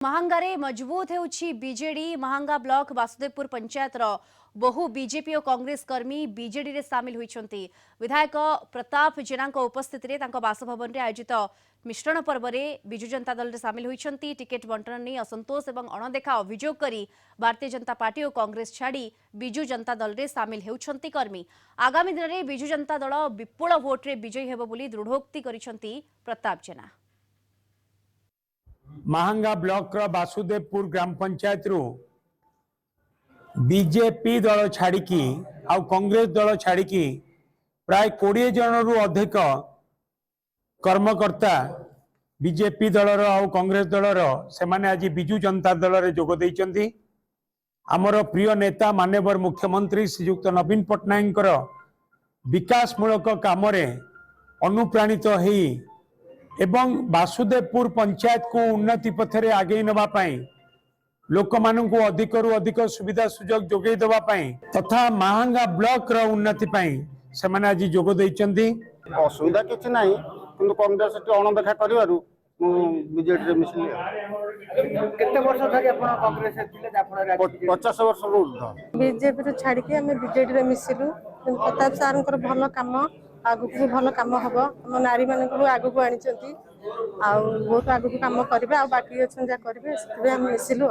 महांगारे मजबूत होउछि BJD. Mahanga block Vasudevpur panchayat बहु BJP और कांग्रेस कर्मी बीजेडी रे सामिल होइछन्ति। विधायक प्रताप जेना उपस्थित रे बासभवन रे आयोजित मिश्रण पर्व में विजु जनता दल रे सामिल होइछन्ति। टिकेट बंटन नहीं असंतोष और अणदेखा अभियोग करी भारतीय जनता पार्टी और कांग्रेस छाड़ी विजु जनता दल रे सामिल होउछन्ति कर्मी। आगामी दिन में विजु जनता दल विपुल भोट रे विजयी हेबो बोली दृढ़ोक्ति करिछन्ति प्रताप जेना। महांगा ब्लॉक वासुदेवपुर ग्राम पंचायत रु बीजेपी दल छाड़ी आउ कांग्रेस दल छाड़ी प्राय 20 जन रु अधिक कर्मकर्ता बीजेपी दलर आउ कांग्रेस दलर से माने आज विजु जनता दल रे जोग दैछन्ति। आमर प्रिय नेता माननीय मुख्यमंत्री श्रीयुक्त नवीन पट्टनायक विकासमूलक काम अनुप्राणित होई एवं वासुदेवपुर पंचायत को उन्नति पथरे आगे नवाई लोक मानू अधिक रु अधिक सुविधा सुजोग जोगे देवाई तथा महांगा ब्लॉक रो उन्नति से माने आज जोग दैछन्ति। असुविधा किछि नाही किंतु कांग्रेस अणदेखा करिवारु बीजेडी रे मिसली। केते वर्ष धरि आपण कांग्रेस थिले जाफळ 50 वर्ष ऊर्ध्व बीजेपी रे छाड़ी के हमें बीजेडी रे मिसिलु। प्रताप सार भल काम आगु को भल काम हम आम नारी मान आगु को आनी बहुत आगु काम करेंगे बाकी अच्छा करेंगे मिसिलु।